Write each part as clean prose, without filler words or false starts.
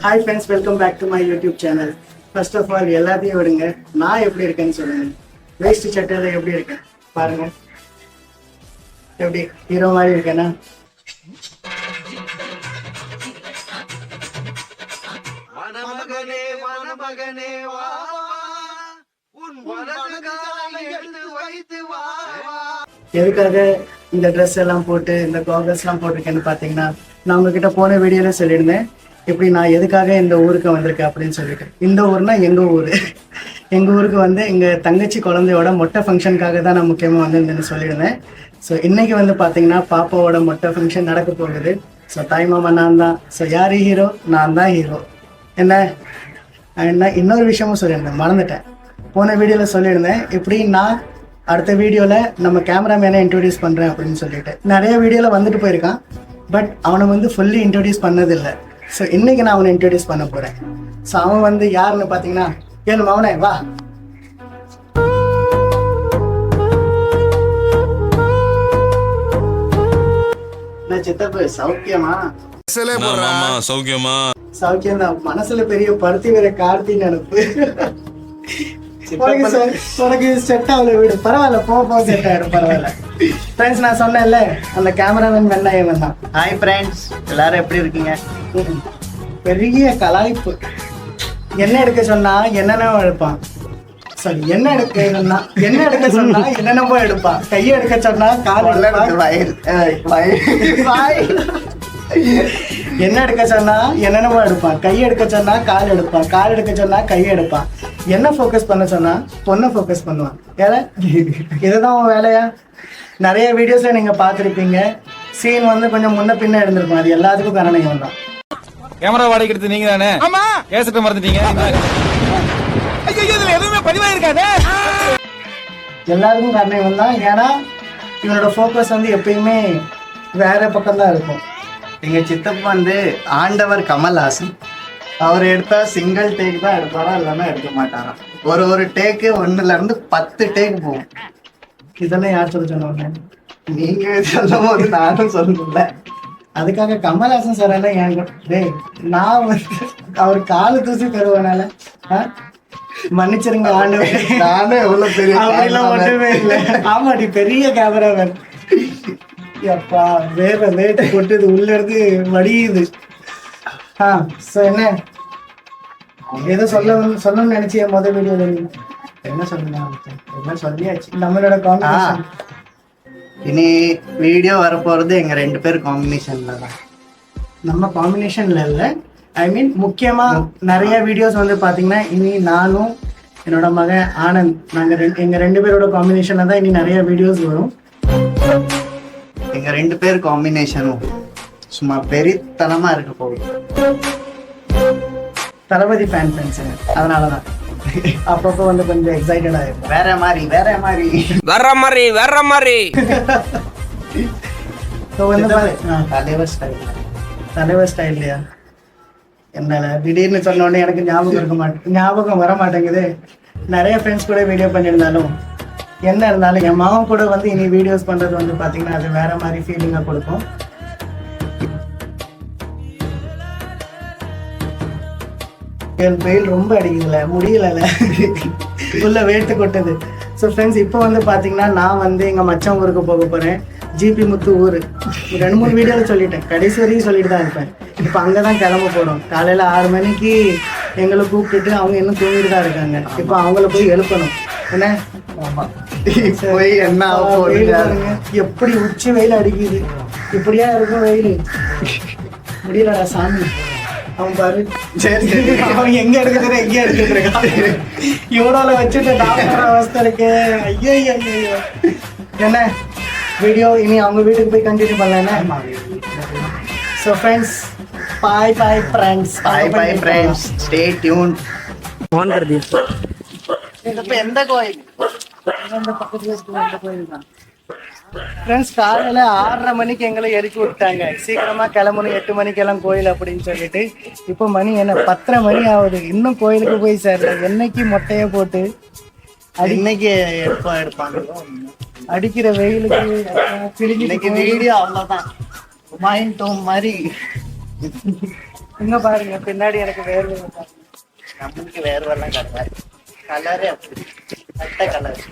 Hi friends, welcome back to my YouTube channel. First of all எல்லாத்தையும் விடுங்க, நான் எப்படி இருக்கேன்னு சொல்லுங்க. வேஸ்ட் சட்டையில எப்படி இருக்கேன் பாருங்க, எப்படி ஹீரோ மாதிரி இருக்கேன்னா? எதுக்காக இந்த ட்ரெஸ் எல்லாம் போட்டு இந்த காகல்ஸ் எல்லாம் போட்டிருக்கேன்னு பார்த்தீங்கன்னா, நான் உங்ககிட்ட போன வீடியோல சொல்லியிருந்தேன் இப்படி நான் எதுக்காக இந்த ஊருக்கு வந்திருக்கேன் அப்படின்னு சொல்லிட்டு. இந்த ஊர்னா எங்கள் ஊர். எங்கள் ஊருக்கு வந்து எங்கள் தங்கச்சி குழந்தையோட மொட்டை ஃபங்க்ஷனுக்காக தான் நான் முக்கியமாக வந்திருந்தேன்னு சொல்லியிருந்தேன். ஸோ இன்றைக்கி வந்து பார்த்தீங்கன்னா பாப்பாவோட மொட்டை ஃபங்க்ஷன் நடக்க போகுது. ஸோ தாய் மாமா நான் தான். ஸோ யார் ஹீரோ? நான் தான் ஹீரோ. என்ன இன்னொரு விஷயமும் சொல்லியிருந்தேன், மறந்துட்டேன். போன வீடியோவில் சொல்லியிருந்தேன் இப்படி நான் அடுத்த வீடியோவில் நம்ம கேமராமேனை இன்ட்ரடியூஸ் பண்ணுறேன் அப்படின்னு சொல்லிட்டு. நிறைய வீடியோவில் வந்துட்டு போயிருக்கான், பட் அவனை வந்து ஃபுல்லி இன்ட்ரடியூஸ் பண்ணதில்லை. ஸோ இன்றைக்கி நான் அவனை இன்ட்ரடியூஸ் பண்ண போகிறேன். ஸோ அவன் வந்து யாருன்னு பார்த்தீங்கன்னா, கேளு அவனே வா. என்ன சித்தப்பு சௌக்கியமா? சௌக்கியம் தான். மனசுல பெரிய பருத்தி வேற கார்த்தி நினைப்பு. உனக்கு செட் ஆகல வீடு, பரவாயில்ல போ செட் ஆயிடும், பரவாயில்ல. ஃப்ரெண்ட்ஸ், நான் சொன்னேன்ல அந்த கேமராமேன் வெண்ணாயவன் தான். ஹாய் ஃப்ரெண்ட்ஸ், எல்லாரும் எப்படி இருக்கீங்க? பெரிய கலாய்ப்பு. என்ன எடுக்க சொன்னா என்னென்ன எடுப்பான். சரி, என்ன எடுக்க சொன்னா என்னென்னமோ எடுப்பான். கையை எடுக்க சொன்னா கால் என்ன எடுக்க சொன்னா என்னென்னமோ எடுப்பான். கை எடுக்க சொன்னா கால் எடுப்பான். கால் எடுக்க சொன்னா கையை எடுப்பான். என்ன ஃபோக்கஸ் பண்ண சொன்னா பொண்ணை ஃபோக்கஸ் பண்ணுவான். ஏன்னா இதுதான் உன் வேலையா? நிறைய வீடியோஸ்ல நீங்க பார்த்துருப்பீங்க, சீன் வந்து கொஞ்சம் முன்ன பின்ன இருந்திருக்கும். அது எல்லாத்துக்கும் காரணம் இவன் தான். கேமரா வாடகை எடுத்து நீங்க தானே? ஆமா. கேசட்ட மறந்துட்டீங்க. ஐயோ, இதுல எதுவுமே பதிவாயிருக்காதே. எல்லாருக்கும் காரணம் இவன் தான். ஏன்னா இவனோட ஃபோக்கஸ் வந்து எப்பயுமே வேற பக்கம் தான் இருக்கும். எங்க சித்தப்பா வந்து ஆண்டவர் கமல்ஹாசன். அவர் எடுத்தா சிங்கிள் டேக் தான் எடுப்பாரா, இல்லைன்னா எடுக்க மாட்டாராம். ஒரு டேக்கு 1 to 10 டேக் போகும். இதெல்லாம் யார் சொல்ல சொன்னாங்க? நீங்க சொல்லும் போது நானும் சொல்லல. அதுக்காக கமல்ஹாசன் சார் எல்லாம் என் டேய், நான் வந்து அவர் காலு தூசி தருவனால மன்னிச்சிருங்க ஆண்டவர். நானும் எவ்வளவு பெரிய ஒன்றுமே இல்லை. ஆமாடி, பெரிய கேமராமேன். அப்பா வேற லேட்டு கொட்டுது, உள்ள இருந்து வடியுது. ஸோ ஏதோ சொல்லணும்னு நினைச்சிய முதல் வீடியோல என்ன சொல்லலாம்? என்ன சொல்லியாச்சு. நம்மளோட காம்பினேஷன். இனி வீடியோ வரப்போறது எங்க 2 பேர் காம்பினேஷன்ல தான். நம்ம காம்பினேஷன்ல இல்ல, ஐ மீன் முக்கியமா நிறைய வீடியோஸ் வந்து பாத்தீங்கன்னா இனி நானும் என்னோட மகன் ஆனந்த், எங்க 2 பேரோட காம்பினேஷன்ல தான் இனி நிறைய வீடியோஸ் வரும். எங்க 2 பேர் காம்பினேஷனும் சும்மா பெரித்தனமா இருக்க போகுது. தளபதி ஃபேன் ஃப்ரெண்ட்ஸ், அதனாலதான் அப்பப்போ வந்து கொஞ்சம் எக்ஸைட்டடா இருக்கும். வேற மாதிரி தலைவர் ஸ்டைல்லையா? என்னால திடீர்னு சொன்ன உடனே எனக்கு ஞாபகம் வர மாட்டேங்குது. நிறைய ஃப்ரெண்ட்ஸ் கூட வீடியோ பண்ணியிருந்தாலும் என்ன இருந்தாலும் என் மாமன் கூட வந்து இனி வீடியோஸ் பண்றது வந்து பாத்தீங்கன்னா அது வேற மாதிரி ஃபீலிங்கா கொடுக்கும். வெயில் ரொம்ப அடிக்குதுல, முடியல, உள்ள வேட்டு கொட்டுது. ஸோ ஃப்ரெண்ட்ஸ், இப்போ வந்து பார்த்தீங்கன்னா நான் வந்து எங்கள் மச்சான் ஊருக்கு போக போகிறேன். ஜிபி முத்து ஊர் 2-3 வீடியோவில் சொல்லிட்டேன், கடைசி வரைக்கும் சொல்லிட்டு தான் இருப்பேன். இப்போ அங்கே தான் கிளம்ப போகிறோம். காலையில் 6 மணிக்கு எங்களை கூப்பிட்டுட்டு அவங்க இன்னும் தூங்கிட்டு தான் இருக்காங்க. இப்போ அவங்கள போய் எழுப்பணும். என்ன போய் என்ன எப்படி உச்சி வெயில் அடிக்குது, இப்படியா இருக்கும் வெயில், முடியலடா சாமி. அவன் பாரு, அவன் எங்க எடுக்கிறான் இவனோட வச்சுட்டு அவஸ்தை இருக்கு. ஐயோ என்ன வீடியோ இனி அவங்க வீட்டுக்கு போய் கண்டினியூ பண்ணலாம். So friends, bye friends, stay tune. எந்த கோயில்? கோயில் தான் ஃப்ரெண்ட்ஸ். காலையில் 6:30 மணிக்கு எங்களை இறக்கி விட்டாங்க. சீக்கிரமா கிளம்பணும், 8 மணிக்கெல்லாம் கோயில் அப்படின்னு சொல்லிட்டு. இப்போ மணி என்ன 10:30 மணி ஆகுது, இன்னும் கோயிலுக்கு போய் சேர்ல. என்னைக்கு மொட்டையை போட்டு இன்னைக்கு எடுப்பாங்க. அடிக்கிற வெயிலுக்கு வீடியோ அவ்வளோதான். மாதிரி இங்க பாருங்க பின்னாடி எனக்கு வேர்வை வருது. நம்மளுக்கு வேர்வெல்லாம் கிடையாது, கலரே அப்படி பட்ட கலர்.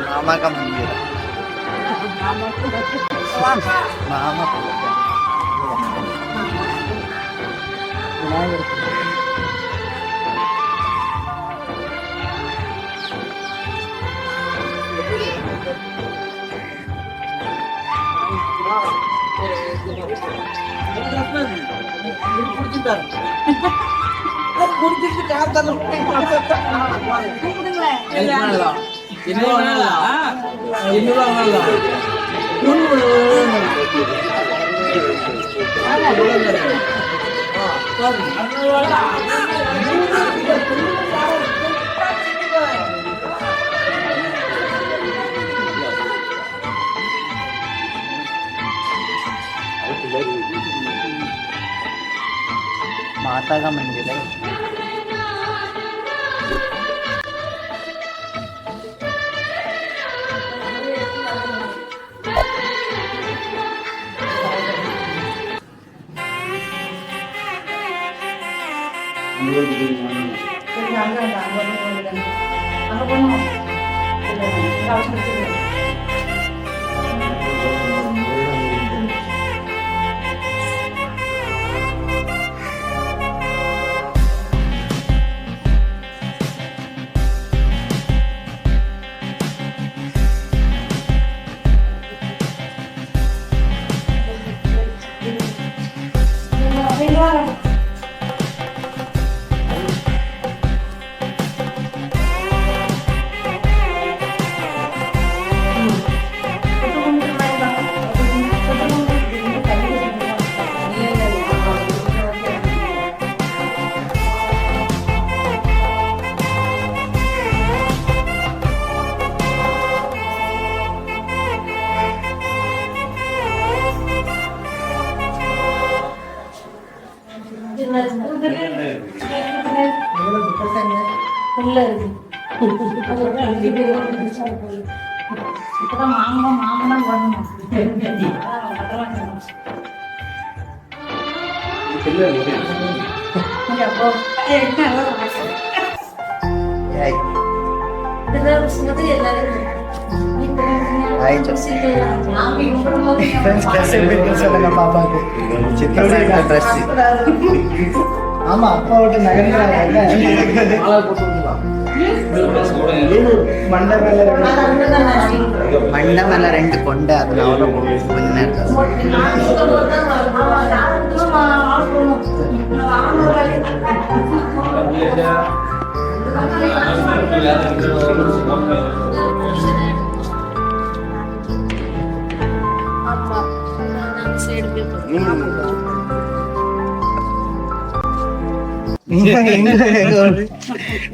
मामा का मंदिर है। मामा माता का मंदिर है। ஆமா அப்பா விட்டு நகர்ந்தாங்க மண்டை மேல ரெண்டு கொண்டு அதனால கொஞ்ச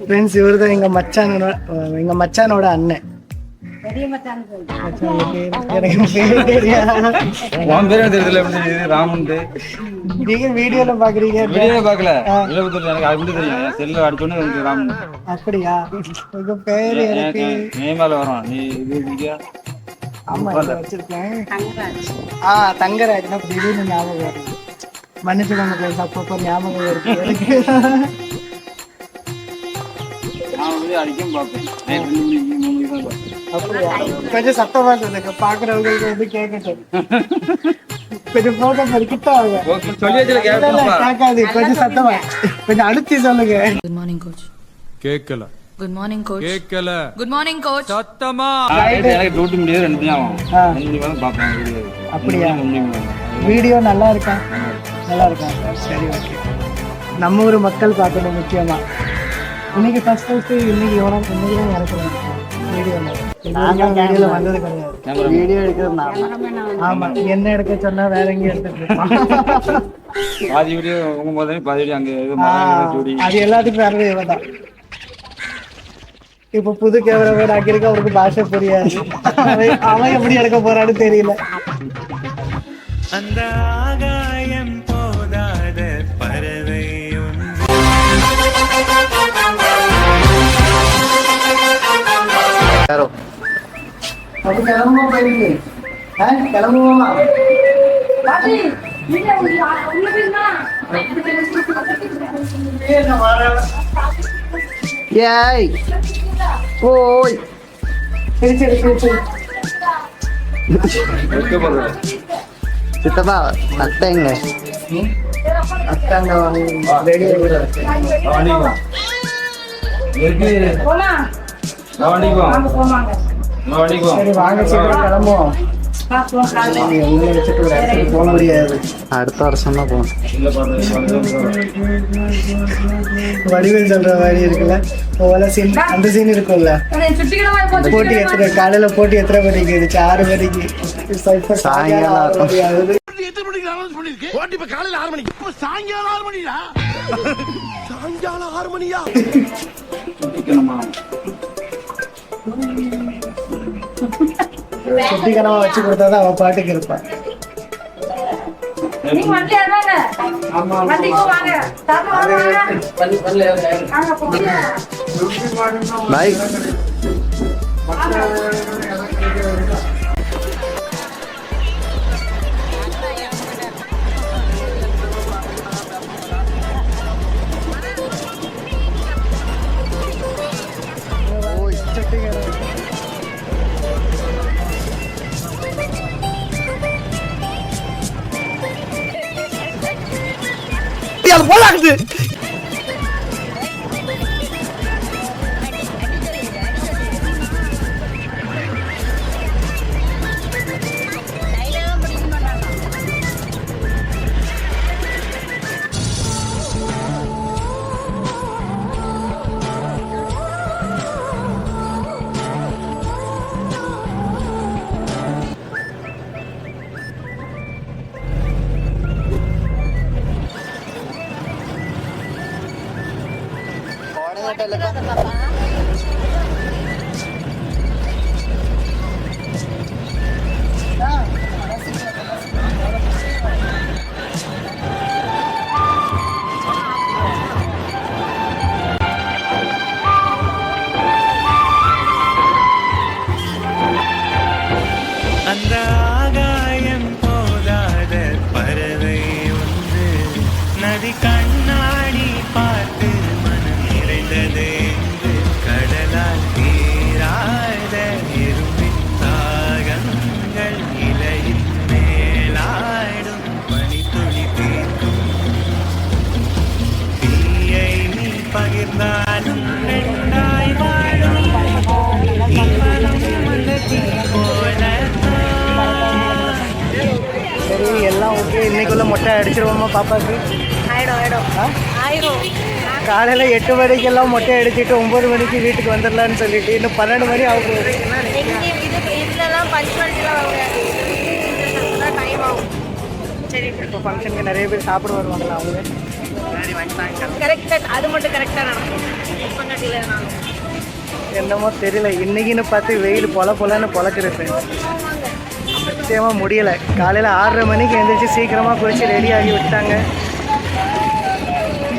ஃப்ரெண்ட்ஸ் இவர் தான் எங்க மச்சானோட அண்ணன். நீங்க வீடியோல பாக்குறீங்க, பாக்கல செல்ல அடிச்சோன்னு ராமன். அப்படியா? உங்க பேரு நேமால வரும். நீ இது ஆமா வச்சிருக்கேன். தங்கராஜ் திடீர்னு ஞாபகம் வருது. மன்னிச்சுக்கோங்க ஃப்ரெண்ட்ஸ், அப்பப்போ ஞாபகம் இருக்கு. கொஞ்சம் சத்தமா சொல்லுங்க, பாக்குறவங்களுக்கு வந்து கேட்கட்டும். கொஞ்சம் போக கிட்ட கேட்காது, கொஞ்சம் சத்தமா கொஞ்சம் அழுத்தி சொல்லுங்க. Good morning coach. கேட்கல. Good morning coach. கேட்கல. Good morning coach. சத்தமா எனக்கு டியூட்டி முடியாது, ரெண்டு ஆகும். அப்படியா? வீடியோ நல்லா இருக்கா? நல்லா இருக்கா? சரி, ஓகே. நம்ம ஊர் மக்கள் பார்க்கணும் முக்கியமா. இன்னைக்கு ஃபர்ஸ்ட் இன்னைக்கு இன்னைக்கு தான் இறக்கணும். வீடியோல வந்தது கிடையாது. வீடியோ எடுக்கிறது நான். ஆமா, என்ன எடுக்க சொன்னா வேற எங்கேயும் எடுத்துட்டு இருப்பான். பாதி வீடியோ உங்க முதல்ல பாதி வீடியோ அங்க இது ஜோடி. அது எல்லாத்துக்கும் வேறவே இவன் தான். இப்ப புது கேமரா வேற ஆக்கியிருக்க, அவருக்கு பாஷை புரியாது. அவன் எப்படி எடுக்க போறான்னு தெரியல. அந்த ஆகாயம் போதாத பறவை யாரோ அப்ப கிளம்புமா போயிருக்கு. கிளம்புவோமா? ஏய் ஓய் சரி சரி சரி சரி. சித்தப்பா அத்தைங்க அக்காங்க ரெடி சரி வாங்க சீக்கிரம் கிளம்புவோம். எங்களை வச்சுட்டு ஒரு இடத்துக்கு போக முடியாது. அடுத்த வருஷம் தான் போகணும். வடிவேல் சொல்ற மாதிரி இருக்குல்ல, ஓல சீன், அந்த சீன் இருக்கும்ல. போட்டி எத்தனை காலையில போட்டி எத்தனை மணிக்கு இருந்துச்சு? 6 மணிக்கு. இப்ப சாயங்காலம் 6 மணி ஆகுது. சுத்திகரமா வச்சு கொடுத்தாதான் அவன் பாட்டுக்கு இருப்பான். பாய் அந்த ஆகாயம் போதாத பறவை ஒன்று நதி கண்ணாடி பார்த்து மனம் நிறைந்தது என்று கடலால் தீராத இரும்பின் தாகங்கள் இலையின் மேலாடும் பனித்துளி தீர்க்கும் தீயை நீ பகிர்ந்தாலும் ரெண்டாய் வாழும் இவனும் அந்த தீ போல சரி எல்லாம் ஓகே. இன்னைக்குள்ள மொட்டை அடிச்சிருவோமா பாப்பாக்கு? காலையில 8 மணிக்கெல்லாம் மொட்டை அடிச்சுட்டு 9 மணிக்கு வீட்டுக்கு வந்துடலான்னு சொல்லிட்டு இன்னும் 12 மணி ஆகும். இப்போ ஃபங்க்ஷனுக்கு நிறைய பேர் சாப்பிட வருவாங்களா? அவங்க என்னமோ தெரியல, இன்னைக்குன்னு பார்த்து வெயில் பொலன்னு பொழக்கிறது. நிச்சயமா முடியல. காலையில் 6:30 மணிக்கு எழுந்திரிச்சு சீக்கிரமாக குளிச்சு ரெடி ஆகி விட்டாங்க.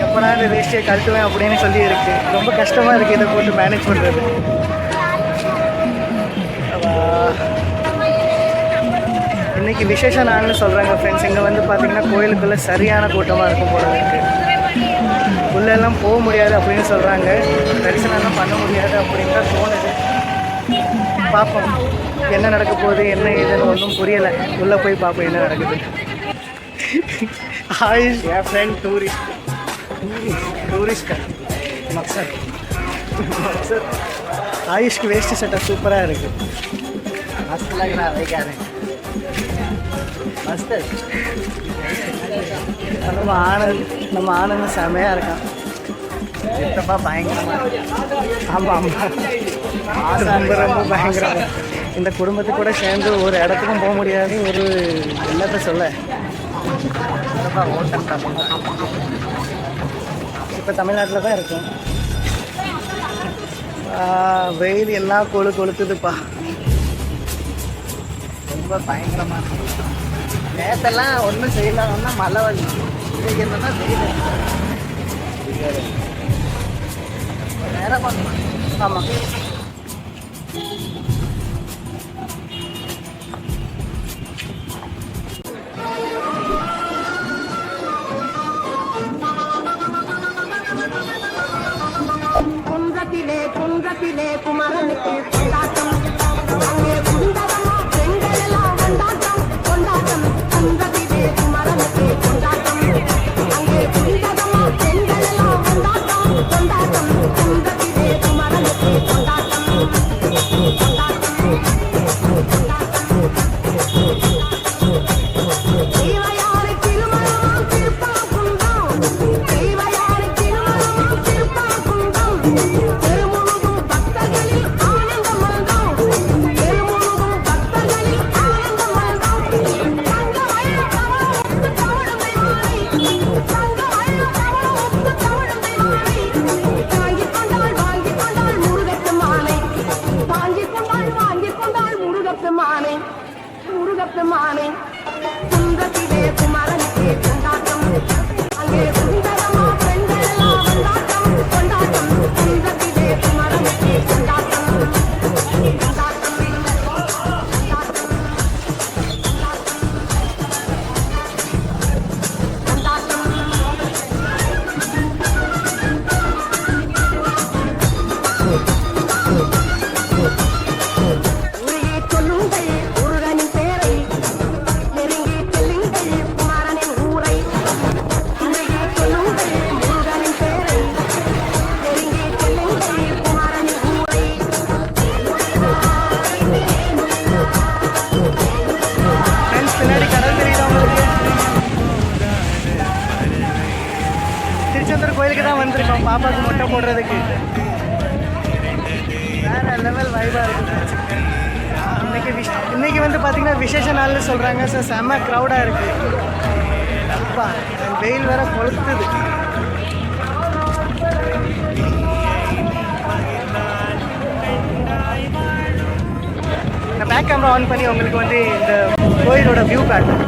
எப்போனா இந்த வேஸ்டியை கழட்டுவேன் அப்படின்னு சொல்லி இருக்கு. ரொம்ப கஷ்டமாக இருக்குது இதை போட்டு மேனேஜ் பண்ணுறது. இன்னைக்கு விசேஷ நாள்னு சொல்கிறாங்க ஃப்ரெண்ட்ஸ். இங்கே வந்து பார்த்தீங்கன்னா கோயிலுக்குள்ளே சரியான கூட்டமாக இருக்கும் போல இருக்கு. உள்ளெல்லாம் போக முடியாது அப்படின்னு சொல்கிறாங்க. தரிசனம்லாம் பண்ண முடியாது அப்படின்னு தான் தோணுது. பார்ப்போம் என்ன நடக்க போகுது, என்ன ஏதுன்னு ஒன்றும் புரியலை. உள்ளே போய் பார்ப்போம் என்ன நடக்குது. ஆயுஷ் என் ஃப்ரெண்ட் டூரிஸ்ட் மக்சர் ஆயுஷ்க்கு வேஸ்ட் சட்டை சூப்பராக இருக்குது. நம்ம ஆனந்த் செமையாக இருக்கான். பயங்கரமாக. ஆமாம் ஆமாம் ரொம்ப ரொம்ப பயங்கரம். இந்த குடும்பத்து கூட சேர்ந்து ஒரு இடத்துக்கும் போக முடியாது. ஒரு என்னத்தை சொல்ல, இப்போ தமிழ்நாட்டில் தான் இருக்கும். வெயில் எல்லாம் கொளுத்துதுப்பா. ரொம்ப பயங்கரமா இருக்கு. நேத்தெல்லாம் ஒன்றும் செய்யலாம்னா மழை வந்து இன்னைக்கு என்னன்னா வெயில் நேரம் பண்ணலாம். ஆமாம், குன்றத்திலே குன்றத்திலே குமரனுக்கு கொண்டாட்டம், அங்கே குண்டதமா பெண்கள் எல்லாம் கொண்டாட்டம் கொண்டாட்டம். குன்றத்திலே குமரனுக்கு கொண்டாட்டம், அங்கே குண்டதமா பெண்கள் எல்லாம் கொண்டாட்டம் கொண்டாட்டம். குன்றத்திலே குமரனுக்கு கொண்டாட்டம் கொண்டாட்டம் தேவையாறு திருமணம் திருப்பாக்குன்றம், தேவையாறு திருமணம் திருப்பாக்குன்றம். பெருமுழுகும் பக்தர்களில் ஆனந்த மல்கம், பெருமுழுகும் பக்தர்களில் ஆனந்த மல்கம். தங்க வயல் தவழும் தவழுமை மாலை, தங்க வயல் தவழும் தவழுமை மாலை. வாங்கிக் கொண்டாள் முருகத்து மாலை, வாங்கிக் கொண்டாள் முருகத்து மாலை, முருகத்து மாலை. குன்றத்திலே குமரனுக்கு கொண்டாட்டம், அங்கே குண்டரமா பெண்கள் எல்லாம் கொண்டாட்டம் கொண்டாட்டம். குன்றத்திலே குமரனுக்கு கொண்டாட்டம் கொண்டாட்டம் கொண்டாட்டம் உருகி சொல்லுங்கள் முருகனின் பேரை, நெருங்கி செல்லுங்கள் குமரனின் ஊரை. உருகி சொல்லுங்கள் முருகனின் பேரை, நெருங்கி செல்லுங்கள் குமரனின் ஊரை. ஃப்ரெண்ட்ஸ், பின்னாடி கடல் தெரியுதா உங்களுக்கு? திருச்செந்தூர் கோயிலுக்கு தான் வந்திருக்கோம் பாப்பாவுக்கு மொட்டை போடுறதுக்கு. வேற லெவல் வைபாக இருக்குது. இன்னைக்கு வந்து பார்த்தீங்கன்னா விசேஷ நாள்னு சொல்கிறாங்க. ஸோ செம்ம க்ரௌடாக இருக்குது. அப்பா, வெயில் வேற கொளுத்துது. நான் பேக் கேமரா ஆன் பண்ணி உங்களுக்கு வந்து இந்த கோயிலோட வியூ காட்டுறேன்.